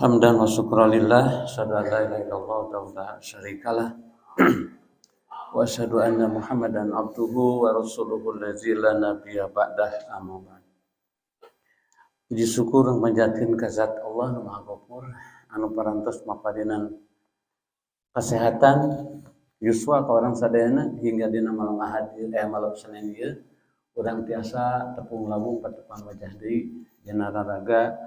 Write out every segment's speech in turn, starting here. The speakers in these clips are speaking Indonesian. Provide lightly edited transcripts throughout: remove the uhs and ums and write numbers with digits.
Hamdan wa syukran lillah, asyhadu an la ilaha illallah wa la syarikalah, wa asyhadu anna Muhammadan abduhu wa rasuluhu allazi la nabiyya ba'dah, amma ba'd. Puji syukur panjatkeun ka zat Allah nu Maha Ghafur anu parantos mapadinan kesehatan yuswa ka urang sadayana hingga dina malam Ahad malam Senin ieu urang tiasa tepung labung patepang wajah deui dina raraga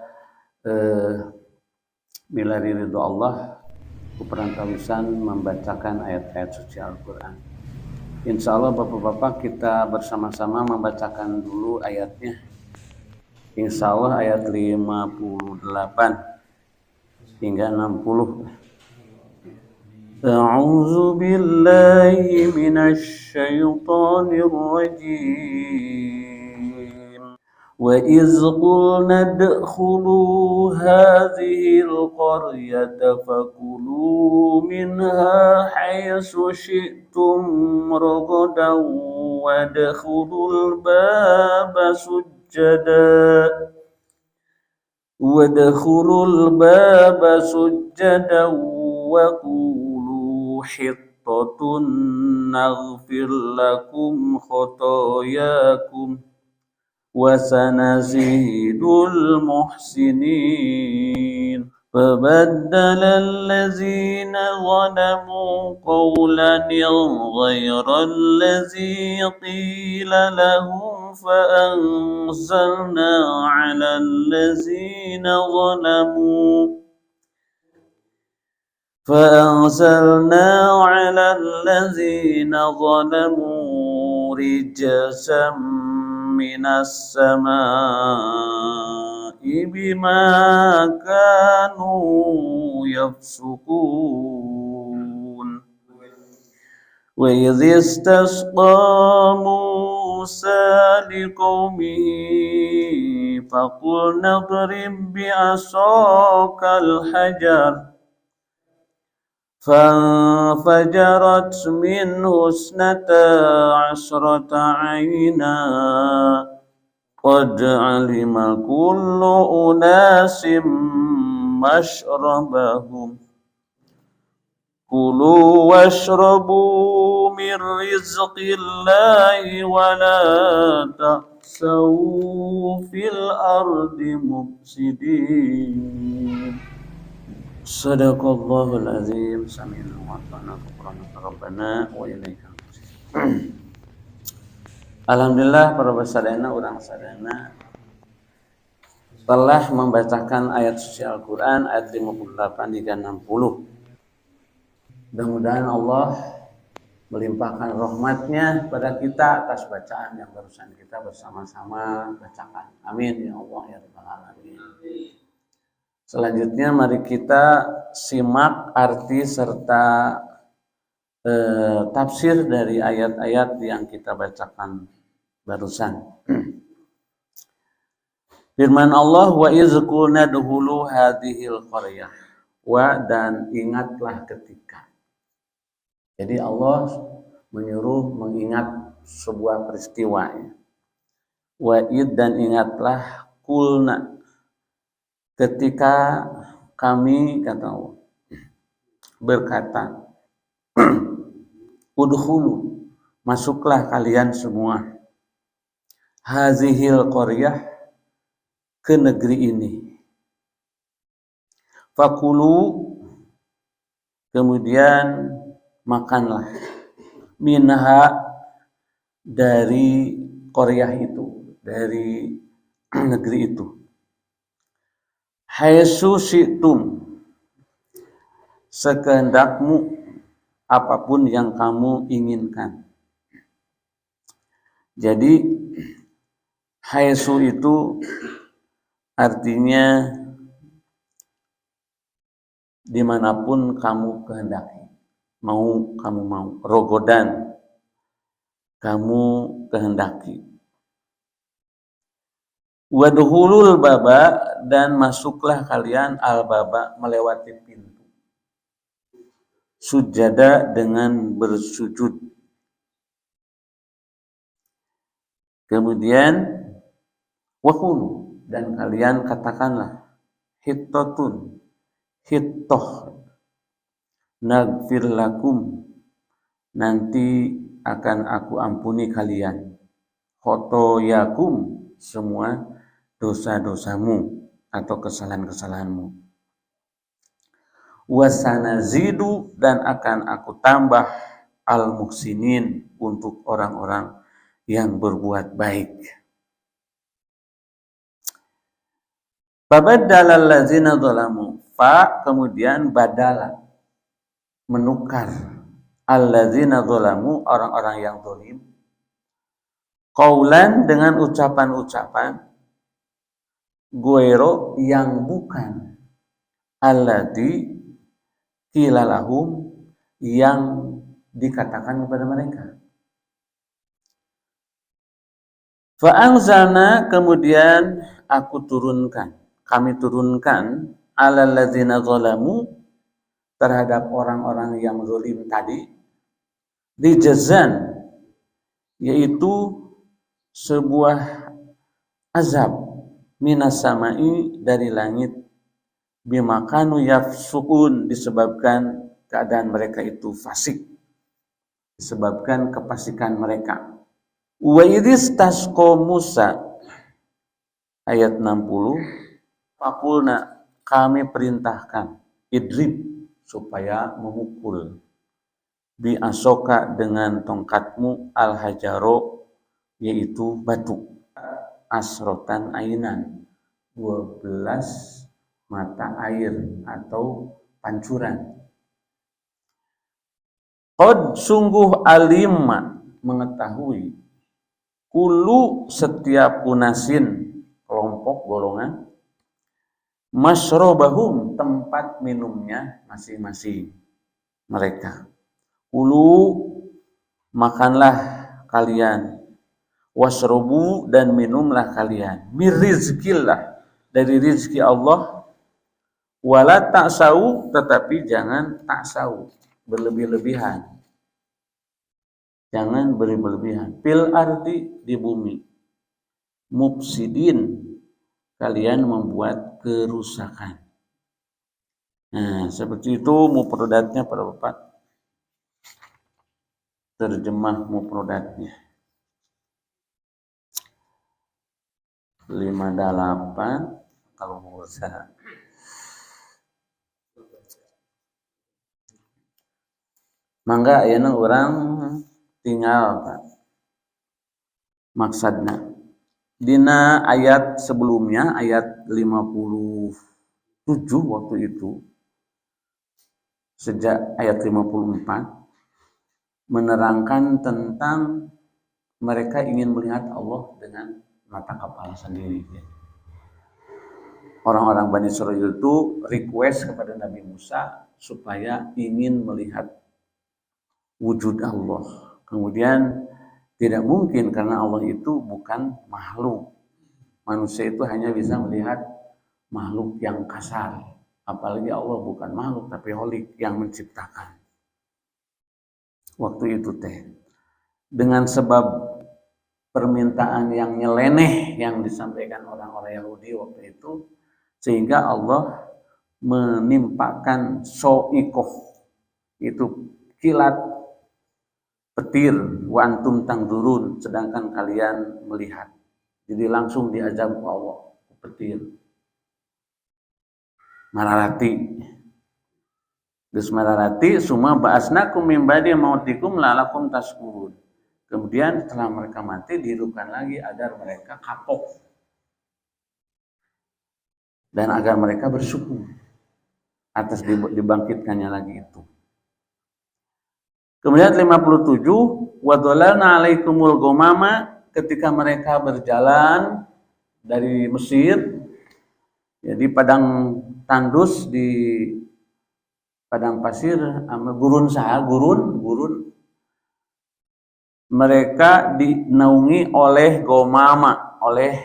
milari ridho Allah ku perantawisan membacakan ayat-ayat suci Al-Quran. Insya Allah Bapak-Bapak kita bersama-sama membacakan dulu ayatnya. Insya Allah ayat 58 hingga 60. A'udzu billahi minasy syaithanir rajim. وَإِذْ قُلْنَا ادْخُلُوا هَٰذِهِ الْقَرْيَةَ فَكُلُوا مِنْهَا حَيْثُ شِئْتُمْ رَغَدًا وَادْخُلُوا الْبَابَ سُجَّدًا وَقُولُوا حِطَّةٌ نَغْفِرْ لَكُمْ خَطَايَاكُمْ وَسَنَزِيدُ الْمُحْسِنِينَ فَبَدَّلَ الَّذِينَ ظَلَمُوا قَوْلًا غَيْرَ الَّذِي قِيلَ لَهُمْ فَأَنزَلْنَا عَلَى الَّذِينَ ظَلَمُوا رِجْزًا مِنَ السَّمَاءِ بِمَا كَانُوا يَفْسُقُونَ وَإِذِ اسْتَسْقَى مُوسَى لِقَوْمِهِ فَقُلْنَا اضْرِب بِّعَصَاكَ الْحَجَرَ فَانفَجَرَتْ مِنْهُ 12 عَيْنًا قَدْ عَلِمَ كُلُّ أُنَاسٍ مَّشْرَبَهُمْ كُلُوا وَاشْرَبُوا مِن رِّزْقِ اللَّهِ وَلَا تَعْثَوْا فِي الْأَرْضِ مُفْسِدِينَ. Sadaqallahul azim. Sami'na wa ata'na ghufranaka rabbana wa ilaikal masir. Alhamdulillah para sadayana urang sadayana telah membacakan ayat suci Al-Quran ayat 58 hingga 60. Mudah-mudahan Allah melimpahkan rahmatnya pada kita atas bacaan yang barusan kita bersama-sama bacakan. Amin ya Allah ya rabbal alamin. Selanjutnya mari kita simak arti serta tafsir dari ayat-ayat yang kita bacakan barusan. Firman Allah, wa iz qulna dkhulu hadhil qaryah, wa dan ingatlah ketika. Jadi Allah menyuruh mengingat sebuah peristiwa ya. Wa id dan ingatlah qulna ketika kami kata Allah berkata udkhulu masuklah kalian semua hazihil qaryah ke negeri ini fakulu kemudian makanlah minha dari qaryah itu dari negeri itu haitsu syi'tum sekehendakmu apapun yang kamu inginkan. Jadi haitsu itu artinya dimanapun kamu kehendaki, kamu mau rogodan kamu kehendaki. Wadhulul baba dan masuklah kalian al-baba melewati pintu. Sujada dengan bersujud. Kemudian waqulu dan kalian katakanlah hittatun hittoh nagfir lakum, nanti akan aku ampuni kalian, khotoyakum, semua dosa-dosamu atau kesalahan-kesalahanmu, wasanazidu, dan akan aku tambah al-muhsinin, untuk orang-orang yang berbuat baik. Fabaddala allazina zalamu, kemudian badala, menukar, allazina zalamu, orang-orang yang zalim, qaulan, dengan ucapan-ucapan, guero, yang bukan, alladzi qila lahum, yang dikatakan kepada mereka. Fa'anzalna, kemudian kami turunkan alal ladzina zalamu, terhadap orang-orang yang zalim tadi, rijzan, yaitu sebuah azab, minas samai, dari langit, bima kanu yafsukun, disebabkan keadaan mereka itu fasik, disebabkan kefasikan mereka. Wa idis tasqa Musa, ayat 60, faqulna, kami perintahkan, idrib, supaya memukul, bi asoka, dengan tongkatmu, al hajaro, yaitu batu, asrotan ainan, 12 mata air atau pancuran. Qad, sungguh, alima, mengetahui, kulu, setiap unasin, kelompok, golongan, masyrobahum, tempat minumnya masing-masing mereka. Kulu, makanlah kalian, wasrobu, dan minumlah kalian, mir rizkillah, dari rizki Allah, wala ta'sau, tetapi jangan ta'sau, berlebih-lebihan. Jangan berlebihan. Fil ardi, di bumi. Mufsidin, kalian membuat kerusakan. Nah, seperti itu mufradatnya para Bapak. Terjemah mufradatnya. 58 kalau mau usaha. Mangga ayeuna urang tinggal Pak maksudna dina ayat sebelumnya, ayat 57 waktu itu, sejak ayat 54 menerangkan tentang mereka ingin melihat Allah dengan mata kepala sendiri. Orang-orang Bani Israil itu request kepada Nabi Musa supaya ingin melihat wujud Allah. Kemudian tidak mungkin, karena Allah itu bukan makhluk. Manusia itu hanya bisa melihat makhluk yang kasar. Apalagi Allah bukan makhluk, tapi Holik yang menciptakan. Waktu itu dengan sebab permintaan yang nyeleneh yang disampaikan orang-orang Yahudi waktu itu, sehingga Allah menimpakan so'ikoh, itu kilat petir, wa antum tangdurun, sedangkan kalian melihat. Jadi langsung diazab Allah, petir. Mararati. Terus mararati, summa ba'asnakum min ba'di mautikum la'alakum tashkurun. Kemudian setelah mereka mati, dihidupkan lagi agar mereka kapok. Dan agar mereka bersyukur atas dibangkitkannya lagi itu. Kemudian 57, wa dhalalna 'alaikumul ghamama, ketika mereka berjalan dari Mesir, jadi padang tandus di padang pasir, gurun, mereka dinaungi oleh ghamama, oleh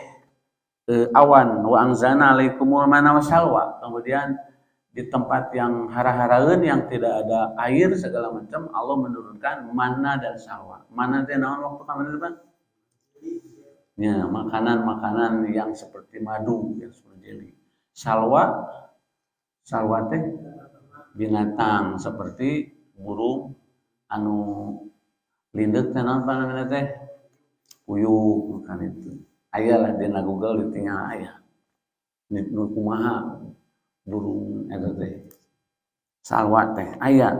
awan, wa anzalna 'alaikumul manna wasalwa. Kemudian di tempat yang hara-haraeun, yang tidak ada air segala macam, Allah menurunkan mana dan salwa. Mana teh naon waktu kamana depan? Ya, makanan-makanan yang seperti madu, yang seperti jeli. Salwa Sarwa teh binatang seperti burung anu lindeuk teh naon panamina teh puyuh kan itu. Aya lah dina Google ditinggal aya. Nu kumaha burung eta teh. Sarwa teh aya.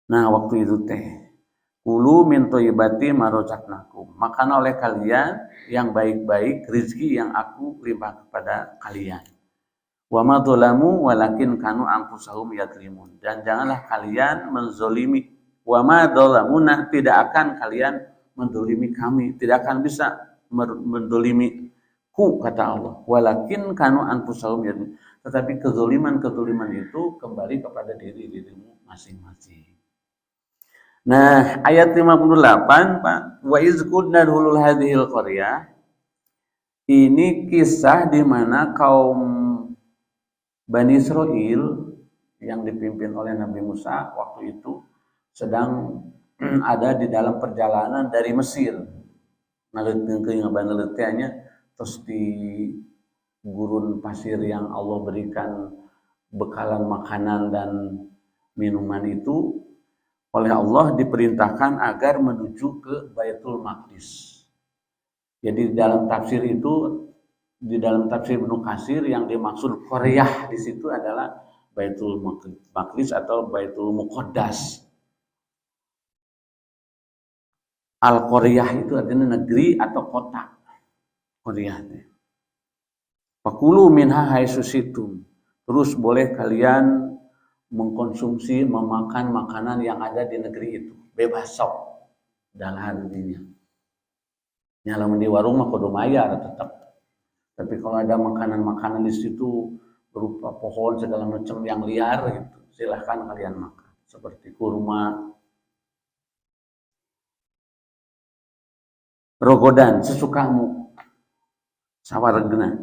Nah, waktu itu teh kulu min thayyibati ma razaqnakum. Makan oleh kalian yang baik-baik rezeki yang aku limpah kepada kalian. Wa ma dzalamu walakin kanu anfusahum yadzlimun. Dan janganlah kalian menzolimi. Wa ma dzalamuna, tidak akan kalian mendolimi kami, tidak akan bisa mendolimi ku, kata Allah. Walakin kanu anfusahum yadzlimun. Tetapi kezaliman itu kembali kepada dirimu masing-masing. Nah, ayat 58, Pak, wa iz qulna dkhulul hadhil qaryah. Ini kisah di mana kaum Bani Israil yang dipimpin oleh Nabi Musa waktu itu sedang ada di dalam perjalanan dari Mesir. Naleutkeun terus di gurun pasir yang Allah berikan bekalan makanan dan minuman itu oleh Allah diperintahkan agar menuju ke Baitul Maqdis. Jadi di dalam tafsir Ibnu Katsir yang dimaksud Qaryah di situ adalah Baitul Maqdis atau Baitul Muqaddas. Al-Qaryah itu artinya negeri atau kota. Qaryah. Fakulu minha haitsu syi'tum. Terus boleh kalian mengkonsumsi, memakan makanan yang ada di negeri itu. Bebas sok. Dalam dirinya. Nyalamun di warung mah kudu mayar tetap. Tapi kalau ada makanan-makanan di situ berupa pohon segala macam yang liar gitu, silahkan kalian makan. Seperti kurma, rogodan, sesukamu, sawargna.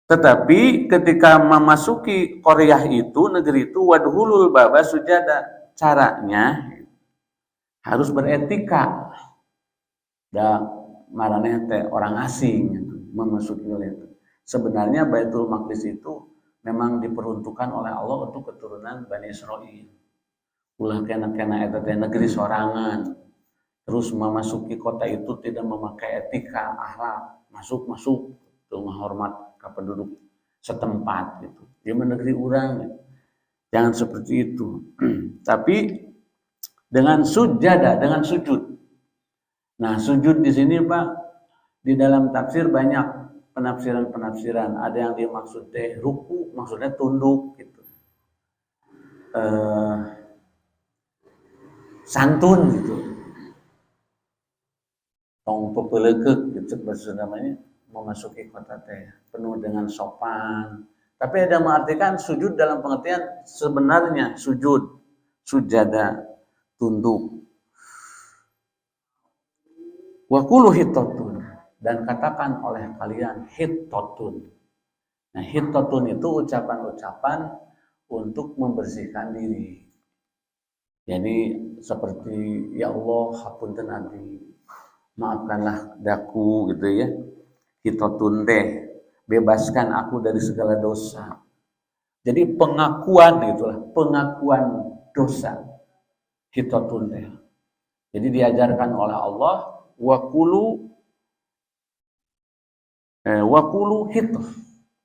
Tetapi ketika memasuki Qaryah itu, negeri itu, wadhulul baba sujada, caranya harus beretika. Da maraneh teh orang asing gitu, memasuki itu. Sebenarnya Baitul Maqdis itu memang diperuntukkan oleh Allah untuk keturunan Bani Israil. Ulah kena eta teh negeri sorangan. Terus memasuki kota itu tidak memakai etika, akhlak, masuk untuk menghormat ke penduduk setempat gitu. Dia negeri orang gitu. Jangan seperti itu. Tapi dengan sujada, dengan sujud. Nah, sujud di sini Pak, di dalam tafsir banyak penafsiran. Ada yang dimaksud teh ruku, maksudnya tunduk gitu. Santun gitu. Tong pepeleukeuh gitu bahasa namanya. Memasuki kota teh penuh dengan sopan. Tapi ada mengartikan sujud dalam pengertian sebenarnya sujud, sujada, tunduk. Wa qulu hittatun, dan katakan oleh kalian hittatun. Nah, hittatun itu ucapan-ucapan untuk membersihkan diri. Jadi seperti ya Allah hapunten abdi, maafkanlah daku gitu ya. Hittatun teh, bebaskan aku dari segala dosa. Jadi pengakuan itulah, pengakuan dosa. Hittatun teh. Jadi diajarkan oleh Allah wakulu hittah.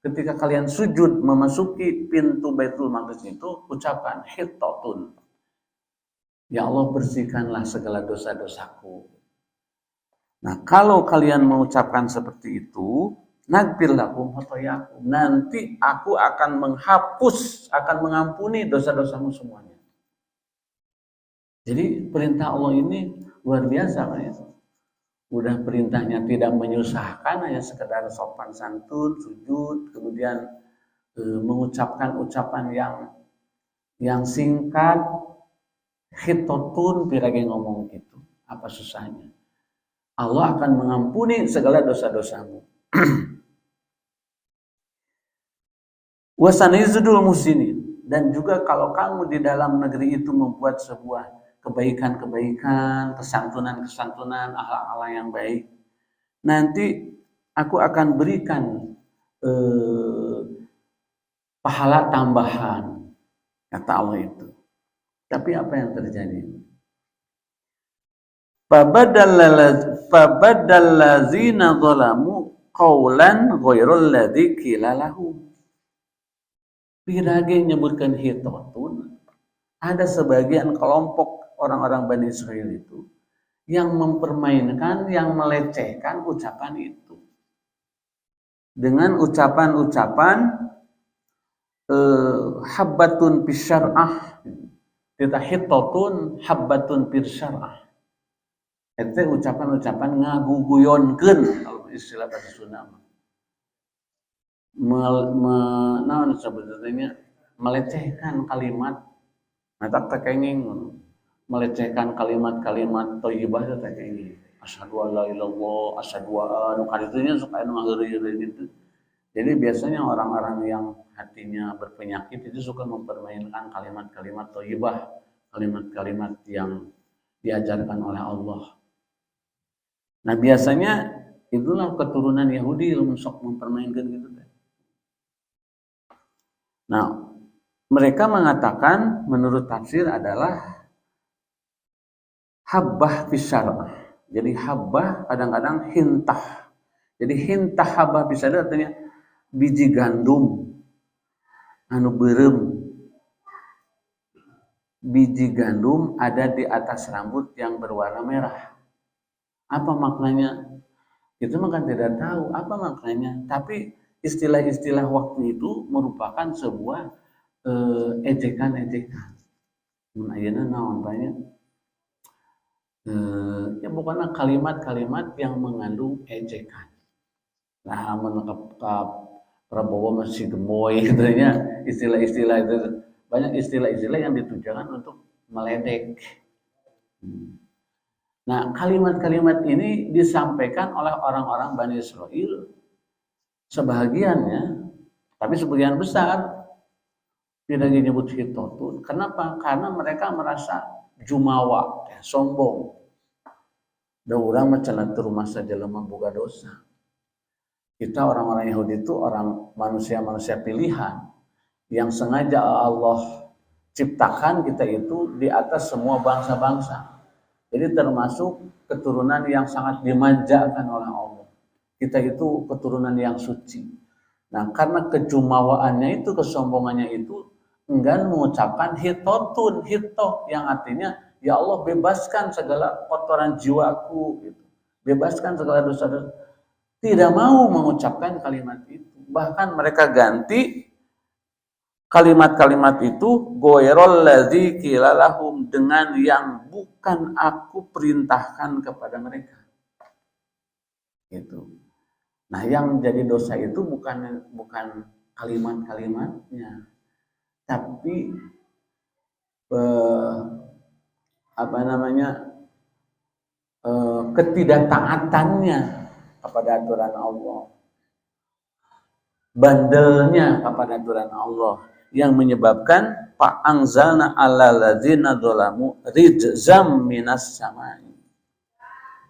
Ketika kalian sujud memasuki pintu Baitul Maqdis itu, ucapkan hittatun. Ya Allah, bersihkanlah segala dosa-dosaku. Nah, kalau kalian mengucapkan seperti itu, naghfir lakum khotoyakum, nanti aku akan menghapus, akan mengampuni dosa-dosamu semuanya. Jadi perintah Allah ini luar biasa, Pak ya. Udah perintahnya tidak menyusahkan, hanya sekedar sopan santun, sujud, kemudian mengucapkan ucapan yang singkat, hittatun, pirage ngomong gitu. Apa susahnya? Allah akan mengampuni segala dosa-dosamu. Wasanizudul musinin, dan juga kalau kamu di dalam negeri itu membuat sebuah kebaikan-kebaikan, kesantunan-kesantunan, akhlak-akhlak yang baik, nanti aku akan berikan pahala tambahan, kata Allah itu. Tapi apa yang terjadi? Fabadallazina zalamu qawlan ghairul ladzi qila lahum. Pirage nyebutkan hitotun, ada sebagian kelompok orang-orang Bani Israel itu yang mempermainkan, yang melecehkan ucapan itu dengan ucapan-ucapan habbatun bisyar'ah, kita hitotun habbatun bisyar'ah. Itu ucapan-ucapan ngaguguyonkeun kalau istilah bahasa Sunda. Sebetulnya melecehkan kalimat, mata tekenging, melecehkan kalimat-kalimat thayyibah teh tekenging. Asyhadu alla ilaha illallah, asyhadu anna kaditunya suka anu ngageuri-geuri gitu. Jadi biasanya orang-orang yang hatinya berpenyakit itu suka mempermainkan kalimat-kalimat thayyibah, kalimat-kalimat yang diajarkan oleh Allah. Nah biasanya itulah keturunan Yahudi yang sok mempermainkan gitu. Nah mereka mengatakan menurut tafsir adalah habbah bisyar'ah. Jadi habbah kadang-kadang hintah. Jadi hintah habbah bisyar'ah artinya biji gandum anu beureum. Biji gandum ada di atas rambut yang berwarna merah. Apa maknanya? Itu mah kan tidak tahu apa maknanya. Tapi istilah-istilah waktu itu merupakan sebuah ejekan-ejekan. Ayeuna naon banyak. Ya bukanlah kalimat-kalimat yang mengandung ejekan. Nah, menangkap Prabowo masih gemoy katanya, istilah-istilah itu banyak istilah-istilah yang ditujukan untuk meledek. Nah, kalimat-kalimat ini disampaikan oleh orang-orang Bani Israel sebahagiannya, tapi sebagian besar tidak disebut hitotun. Kenapa? Karena mereka merasa jumawa, sombong. Da urang mah cenah teu rumasa jelema boga dosa. Kita orang-orang Yahudi itu orang manusia-manusia pilihan yang sengaja Allah ciptakan kita itu di atas semua bangsa-bangsa. Jadi termasuk keturunan yang sangat dimanjakan oleh Allah. Kita itu keturunan yang suci. Nah, karena kejumawaannya itu, kesombongannya itu, enggan mengucapkan hitotun, hitoh yang artinya, ya Allah bebaskan segala kotoran jiwaku, gitu. Bebaskan segala dosa-dosa. Tidak mau mengucapkan kalimat itu. Bahkan mereka ganti kalimat-kalimat itu ghairul ladzi qila lahum, dengan yang bukan aku perintahkan kepada mereka. Gitu. Nah, yang jadi dosa itu bukan kalimat-kalimatnya, tapi ketidaktaatannya kepada aturan Allah, bandelnya kepada aturan Allah, yang menyebabkan fa'anzalna 'alal ladzina dzalamu rijzam minas samai,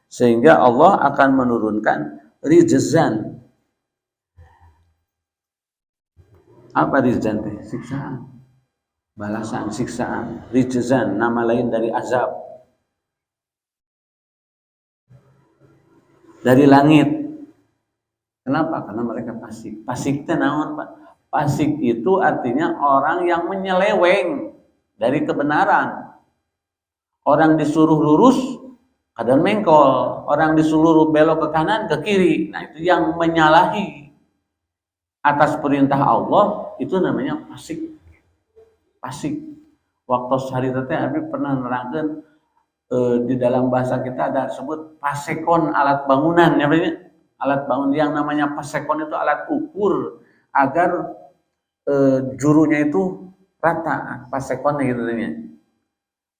sehingga Allah akan menurunkan rijzan. Apa rijzan teh? Siksaan, balasan siksaan. Rijzan nama lain dari azab, dari langit. Kenapa? Karena mereka fasik. Fasik teh naon, Pak? Fasik itu artinya orang yang menyeleweng dari kebenaran. Orang disuruh lurus, kadang mengkol. Orang disuruh belok ke kanan, ke kiri. Nah, itu yang menyalahi atas perintah Allah, itu namanya fasik. Fasik. Waktu hari teh Abi pernah nerangkeun di dalam bahasa kita ada sebut pasekon alat bangunan, ya Pak. Alat bangun yang namanya pasekon itu alat ukur agar jurunya itu rata, pasekon gitu ya.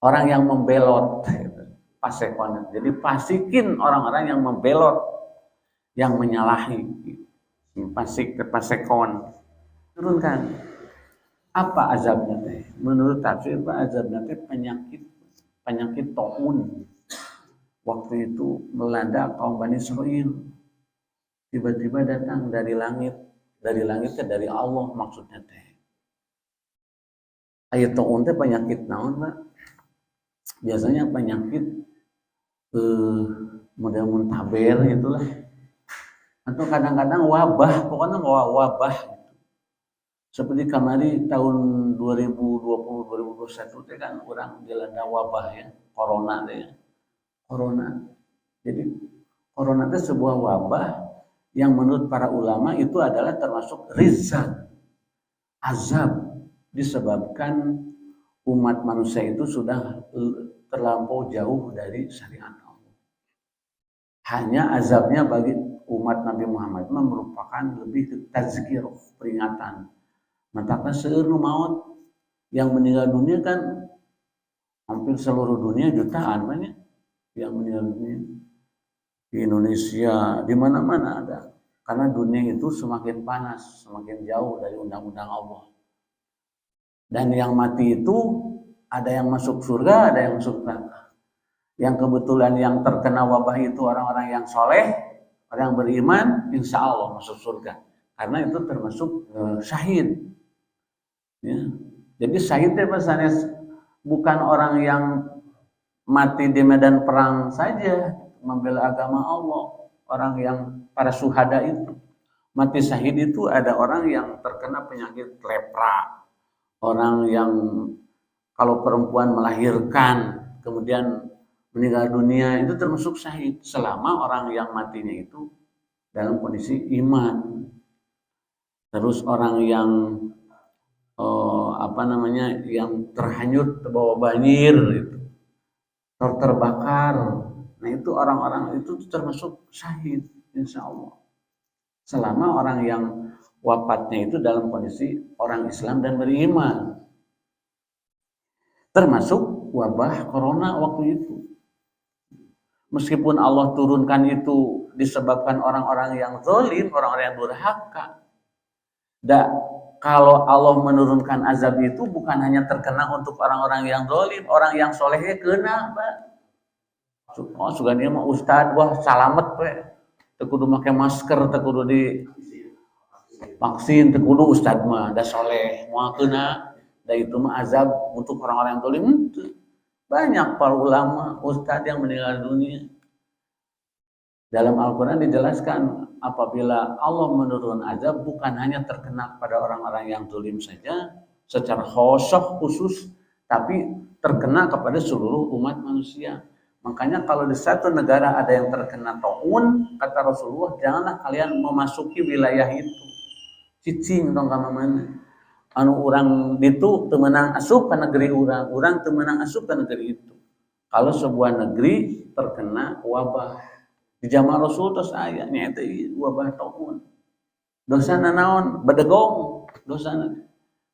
Orang yang membelot, pasekon. Jadi pasikin orang-orang yang membelot, yang menyalahi. Pasik, pasekon. Turunkan. Apa azabnya teh? Menurut tafsir azabnya teh penyakit taun. Waktu itu melanda kaum Bani Israil. Tiba-tiba datang dari langit, dari langit teh dari Allah maksudnya teh. Aya taun teh penyakit naon, Pak? Biasanya penyakit model muntaber itulah. Atau kadang-kadang wabah, pokoknya wabah. Seperti kemarin tahun 2020-2021 teh kan orang dilanda wabah ya, corona teh ya. Corona. Jadi corona itu sebuah wabah yang menurut para ulama itu adalah termasuk rizal, azab, disebabkan umat manusia itu sudah terlampau jauh dari syariat Allah. Hanya azabnya bagi umat Nabi Muhammad merupakan lebih ke tazkir, peringatan. Matakan seueur maut yang meninggal dunia kan hampir seluruh dunia jutaan banyak yang meninggal dunia. Di Indonesia, di mana-mana ada. Karena dunia itu semakin panas, semakin jauh dari undang-undang Allah. Dan yang mati itu ada yang masuk surga, ada yang masuk neraka. Yang kebetulan yang terkena wabah itu orang-orang yang soleh, orang yang beriman, insya Allah masuk surga. Karena itu termasuk syahid. Ya. Jadi syahid itu maksudnya bukan orang yang mati di medan perang saja, membela agama Allah. Orang yang para syuhada itu. Mati syahid itu ada orang yang terkena penyakit lepra. Orang yang kalau perempuan melahirkan, kemudian meninggal dunia, itu termasuk syahid. Selama orang yang matinya itu dalam kondisi iman. Terus orang yang yang terhanyut terbawa banjir gitu, terbakar, nah itu orang-orang itu termasuk syahid insya Allah selama orang yang wafatnya itu dalam kondisi orang Islam dan beriman. Termasuk wabah corona waktu itu, meskipun Allah turunkan itu disebabkan orang-orang yang zalim, orang-orang yang durhaka. Kalau Allah menurunkan azab itu bukan hanya terkena untuk orang-orang yang zalim, orang yang solehnya kena, Pak. Oh, sugan ieu mah ustad, wah salamet we. Teu kudu make masker, teu kudu di vaksin, teu kudu ustad mah da soleh, moal kena. Da itu mah azab untuk orang-orang yang zalim. Banyak para ulama, ustad yang meninggal dunia. Dalam Al-Quran dijelaskan apabila Allah menurun azab bukan hanya terkena pada orang-orang yang zalim saja secara khusus, tapi terkena kepada seluruh umat manusia. Makanya kalau di satu negara ada yang terkena taun, kata Rasulullah, janganlah kalian memasuki wilayah itu. Cicing dong ka mana. Anu urang ditu teu meunang asup ka negeri urang teu meunang asup ka negeri itu. Kalau sebuah negeri terkena wabah di zaman Rasul terus aya nyaeta wabah taun. Dosana naon? Bedegong dosana.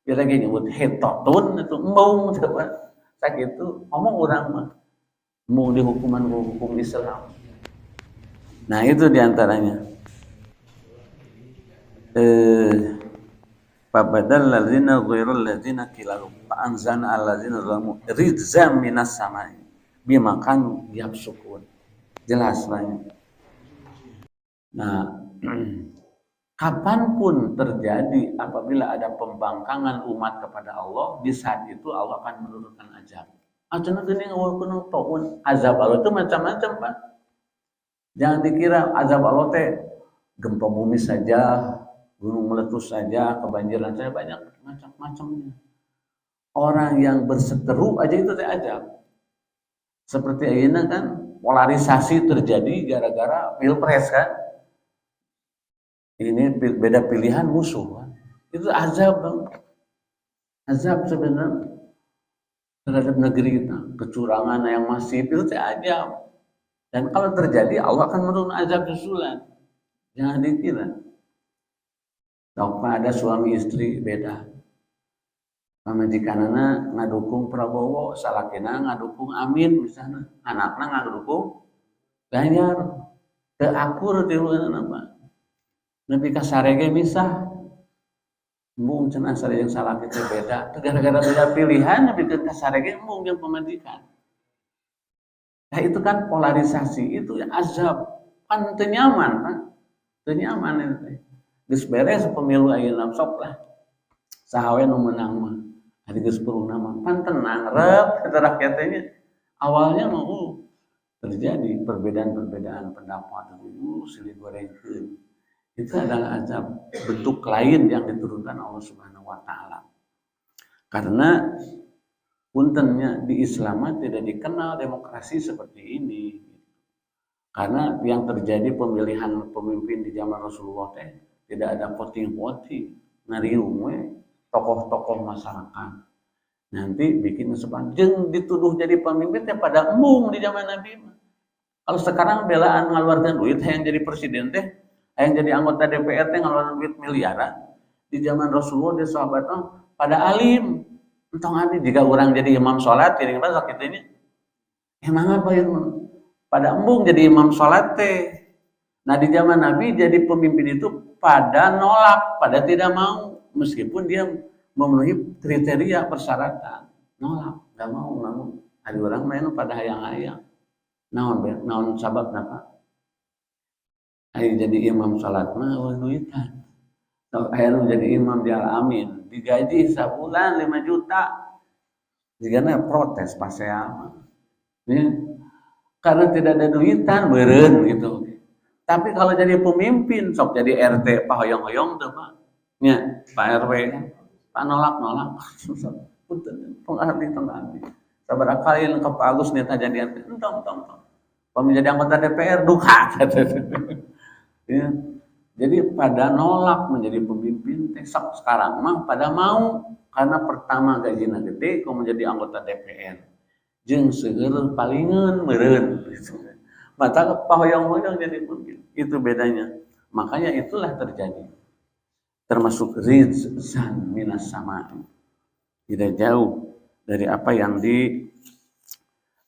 Biar lagi nyebut hetotun itu embung coba. Sakitu ngomong urang mah. Embung di hukum Islam. Nah, itu diantaranya. Fabadal ladzina ghairul ladzina qilalu fa anzalna alladzina zalamu rizqan minas samai bima kanu yafsukun. Jelas banyak. Nah, kapanpun terjadi apabila ada pembangkangan umat kepada Allah, di saat itu Allah akan menurunkan azab. Acan geuning ngawurkeun taun, azab Allah itu macam-macam, Pak. Jangan dikira azab Allah teh gempa bumi saja, gunung meletus saja, kebanjiran saja, banyak macam-macamnya. Orang yang berseteru aja itu teh azab. Seperti ayeuna kan polarisasi terjadi gara-gara pilpres kan. Ini beda pilihan musuh kan. Itu azab Bang. Azab sebenarnya terhadap negeri kita, kecurangan yang masif itu azab. Dan kalau terjadi Allah akan menurunkan azab susulan. Jangan dikira. Ada suami istri beda. Pamajikanana ngadukung Prabowo, salakina ngadukung Amin misalnya, anakna ngadukung Ganjar. Teu akur tiluanana Pak. Nepi ka sarege misah. Embung cenah sare jeung salaki teh beda. Gara-gara beda pilihan nepi ka sarege embung jeung pamajikan. Nah itu kan polarisasi, itu azab. Kan teu nyaman, Pak. Teu nyaman itu. Geus beres pemilu ayeuna sok lah. Sahawe nu meunang mah. Ari geus puruna mah pan tenang reup eta rakyat teh nya. Awalnya mah terjadi perbedaan-perbedaan pendapat silih gorengkeun. Itu adalah azab bentuk lain yang diturunkan Allah Subhanahu wa taala. Karena puntennya di Islam tidak dikenal demokrasi seperti ini. Karena yang terjadi pemilihan pemimpin di zaman Rasulullah teh tidak ada voting-voting, ngariung we tokoh-tokoh masyarakat. Nanti bikin sepanjang dituduh jadi pemimpin teh pada embung di zaman Nabi. Kalau sekarang belaan ngaluarkan duit yang jadi presiden teh, yang jadi anggota DPR teh ngaluarkan duit miliaran. Di zaman Rasulullah di sahabatnya pada alim. Entong abi jika orang jadi imam sholat, jadi apa sakit ini? Emang apa ya? Pada embung jadi imam sholat teh. Nah di zaman Nabi jadi pemimpin itu pada nolak, pada tidak mau, meskipun dia memenuhi kriteria persyaratan, nolak, nggak mau. Ada orang main pada hayang-hayang. Naon sabab napa? Ayo jadi imam sholat mah duitan. Ayo jadi imam di Al-Amin, digaji sebulan 5 juta. Jigana protes pas saya. Ya. Karena tidak ada duitan beureun gitu. Tapi kalau jadi pemimpin sok jadi RT pahoyong-hoyong tuh Pak. Nya, Pak RW Pak nolak. Punten pengahli. Sabar kali ke Pak Agus nih jadi RT. Entong. Kalau menjadi anggota DPR duka. Ya. Jadi pada nolak menjadi pemimpin tesok sekarang mah pada mau karena pertama gajinya gede kalau menjadi anggota DPR jeung seueur palingeun meureun gitu. Mata pahoyong-hoyong jadi pemimpin. Itu bedanya. Makanya itulah terjadi. Termasuk rizqan minas sama'i. Tidak jauh dari apa yang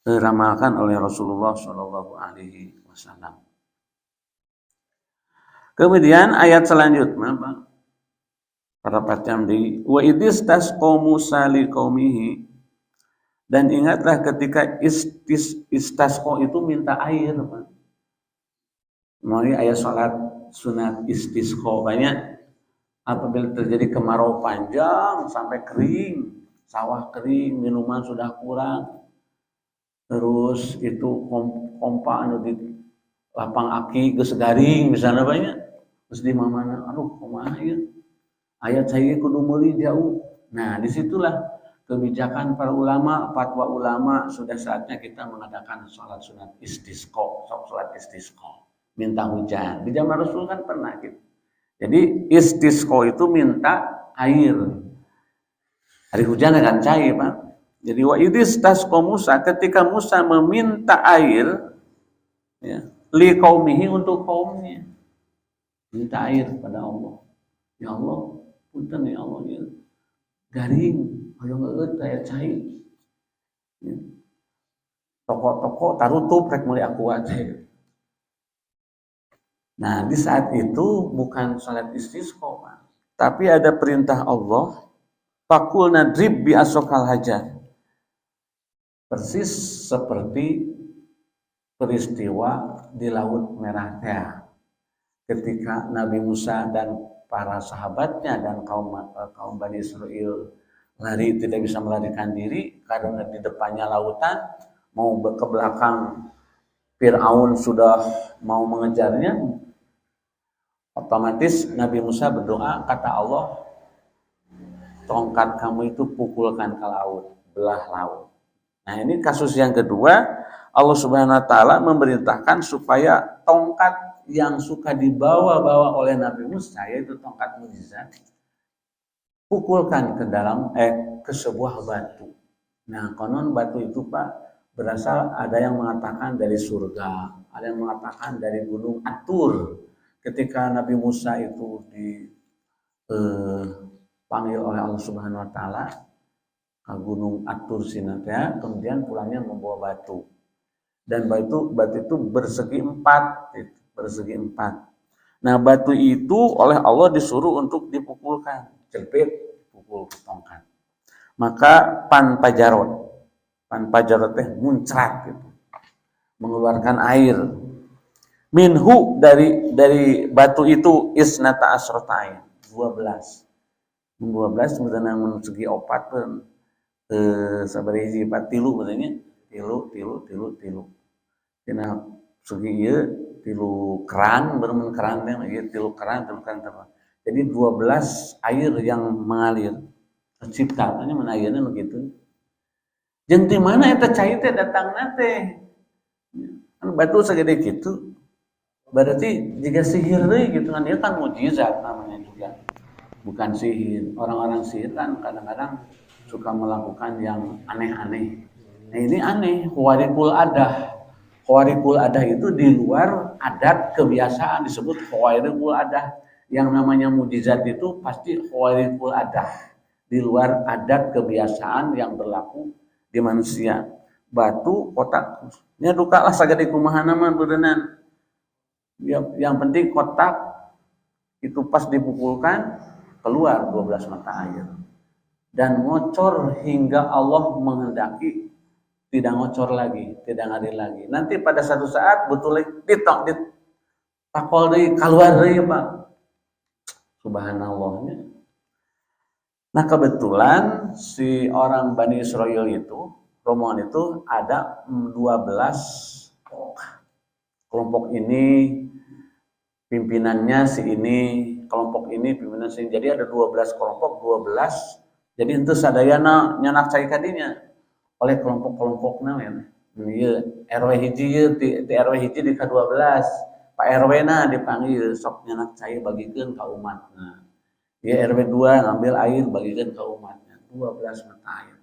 diramalkan oleh Rasulullah Shallallahu alaihi wasallam. Kemudian ayat selanjutnya pada pacam di wa idis tasqa Musa liqaumihi, dan ingatlah ketika istasqa itu minta air Pak. Mulai ayat salat sunat istisqa banyak apabila terjadi kemarau panjang sampai kering, sawah kering, minuman sudah kurang. Terus itu pompa anu di lapang aki geus garing misalnya banyak. Terus di mana, aduh kumaha ieu? Ayat saya kudu meuli jauh. Nah, disitulah kebijakan para ulama, fatwa ulama, sudah saatnya kita mengadakan sholat sunat istisqa, sholat istisqa, minta hujan. Di zaman Rasul kan pernah gitu. Jadi istisqa itu minta air. Hari hujan akan cair, Pak. Jadi wa idistasqa Musa, ketika Musa meminta air ya, li qaumihi untuk kaumnya. Minta air pada Allah. Ya Allah, punten ya Allah ya. Garing, hoyong eueut aya cai. Ya. Toko-toko tarutup rek meuli aku aja. Nah, di saat itu bukan salat istisqa, Pak. Tapi ada perintah Allah, faqul nadrib bi asokal hajar. Persis seperti peristiwa di Laut Merah teh. Ketika Nabi Musa dan para sahabatnya dan kaum Bani Israel lari tidak bisa melarikan diri karena di depannya lautan, mau ke belakang Fir'aun sudah mau mengejarnya, otomatis Nabi Musa berdoa, kata Allah, tongkat kamu itu pukulkan ke laut, belah laut. Nah ini kasus yang kedua, Allah Subhanahu wa taala memerintahkan supaya tongkat yang suka dibawa-bawa oleh Nabi Musa, yaitu tongkat mukjizat, pukulkan ke sebuah batu. Nah, konon batu itu Pak berasal, ada yang mengatakan dari surga, ada yang mengatakan dari gunung Atur. Ketika Nabi Musa itu dipanggil oleh Allah Subhanahu wa taala ke gunung Atur Sinatya, kemudian pulangnya membawa batu. Dan batu itu bersegi empat. Nah batu itu oleh Allah disuruh untuk dipukulkan, cepet pukul tongkat. Maka panpajarot teh muncrat gitu, mengeluarkan air. Minhu dari batu itu isnata asrotain 12 sebenarnya mun segi opat sabaraha pat tilu sebenarnya tilu tina segi ieu tilu keran bermen keran teh ieu tilu keran jadi 12 air yang mengalir tercipta nya mun ayeuna begitu jeung ti mana eta cai teh datangna teh batu segede kitu berarti jika sihir deui gitu kan ieu kan mukjizat namanya juga bukan sihir. Orang-orang sihir kan kadang-kadang suka melakukan yang aneh-aneh. Nah ini aneh, khawarikul adah. Khawarikul adah itu di luar adat kebiasaan disebut khawarikul adah. Yang namanya mukjizat itu pasti khawarikul adah. Di luar adat kebiasaan yang berlaku di manusia. Batu, kotak, nya dukalah sagede kumaha mah beuneunan. Yang penting kotak itu pas dipukulkan keluar 12 mata air dan ngocor hingga Allah menghendaki tidak ngocor lagi, tidak ngalir lagi. Nanti pada satu saat betul ditok takol deui keluar deui Pak. Subhanallahnya. Nah kebetulan si orang Bani Israil itu, rombongan itu ada 12 kelompok ini pimpinannya si ini, kelompok ini pimpinan si ini. Jadi ada 12 kelompok, 12. Jadi itu sadayana nyanak cai kadinya oleh kelompok-kelompokna ya. Ieu RW hiji ti RW hiji di ka-12. Pak RW na dipanggil sok nyanak cai bagikeun ka umatna. Ieu RW 2 ngambil air bagikeun ka umatnya. 12 mata air.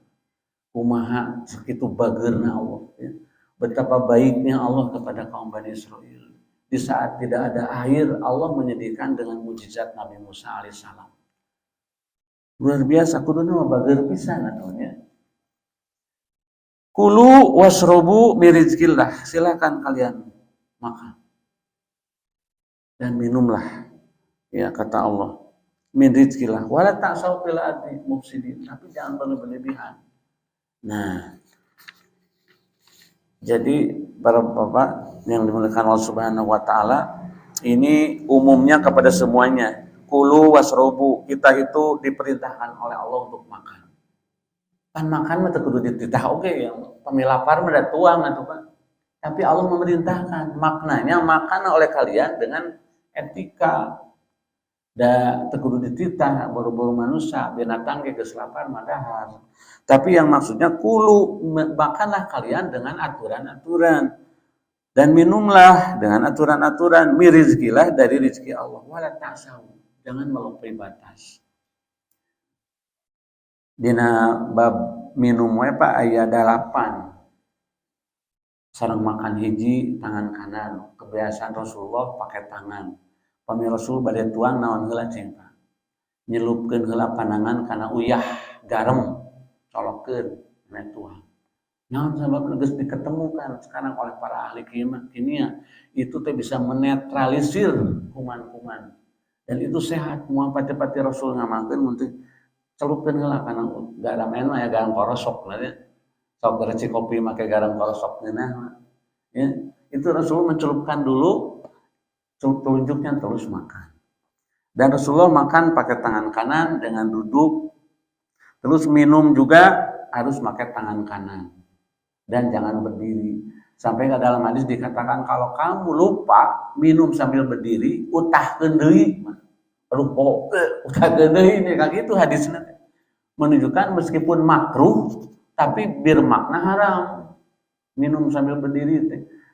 Kumaha sakitu bageurna Allah ya. Betapa baiknya Allah kepada kaum Bani Israil. Di saat tidak ada air, Allah menyediakan dengan mukjizat Nabi Musa alaihissalam. Luar biasa, kuduna mah bager pisan atunya. Kulu wasrobu mirizkillah, silakan kalian makan dan minumlah, ya kata Allah. Min rizkillah, wala ta'saw fil ardi mufsidin, tapi jangan berlebihan. Nah, jadi para bapak yang dimuliakan Allah Subhanahu wa taala, ini umumnya kepada semuanya. Kulu wasrobu, kita itu diperintahkan oleh Allah untuk makan. Kan makan mah teu kudu dititah oge ya. Pamilapar mah da tuang atuh Pak. Tapi Allah memerintahkan, maknanya makan oleh kalian dengan etika. Da teu kudu dititah boro-boro manusia, binatang ge geus lapar mah dahar. Tapi yang maksudnya kulu, makanlah kalian dengan aturan-aturan. Dan minumlah dengan aturan-aturan, mirizkilah dari rizki Allah. Wala ta'saw, jangan melampaui batas. Dina bab minum we Pak aya 8. Sareng makan hiji tangan kanan. Kebiasaan Rasulullah pakai tangan. Pami Rasul bade tuang naon heula cing Pak. Nyelupkeun heula panangan kana uyah garam, colokkeun na tuang. Naon sababna geus diketemukan sekarang oleh para ahli kimia itu teh bisa menetralisir kuman-kuman dan itu sehat. Moal pati-pati Rasul ngamalkeun mun teh celupkeun heula kana garam mah ya garam korosok na ya. Sok reci kopi make garam korosok geunah ya. Itu Rasul mencelupkan dulu telunjuknya terus makan. Dan Rasulullah makan pakai tangan kanan dengan duduk. Terus minum juga harus pakai tangan kanan. Dan jangan berdiri. Sampai ke dalam hadis dikatakan kalau kamu lupa minum sambil berdiri, utahkeun deui. Rupo, utahkeun deui ini kayak gitu hadisnya. Menunjukkan meskipun makruh tapi bermakna haram. Minum sambil berdiri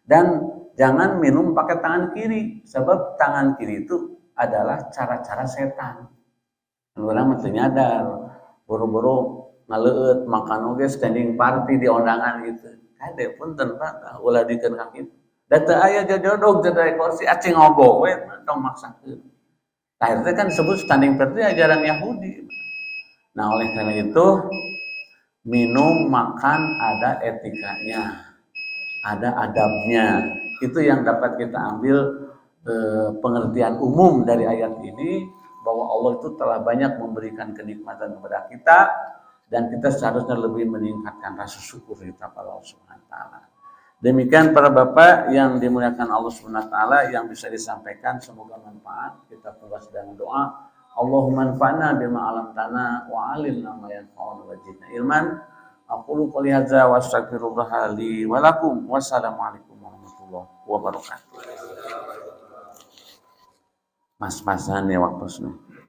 dan jangan minum pakai tangan kiri sebab tangan kiri itu adalah cara-cara setan. Orang mesti nyadar, boro-boro ngaleueut makan oge standing party di undangan gitu. Kade punten Pak, ulah dikeun ka kitu. Da teu aya jodog jadi kursi acing ngogo we tong maksakeun. Tah itu kan disebut standing party ajaran Yahudi. Nah, oleh karena itu minum makan ada etikanya, ada adabnya. Itu yang dapat kita ambil pengertian umum dari ayat ini bahwa Allah itu telah banyak memberikan kenikmatan kepada kita dan kita seharusnya lebih meningkatkan rasa syukur kita pada Allah Subhanahu wa taala. Demikian para bapak yang dimuliakan Allah Subhanahu wa taala yang bisa disampaikan, semoga manfaat. Kita puas dengan doa. Allahumma anfa'na bima 'allamtana wa 'allimna ma yanfa'una wa zidna ilman. Aqulu qouli hadza wa astaghfirullah li wa lakum. Wassalamualaikum warahmatullahi wabarakatuh. Mas-masan ya waktu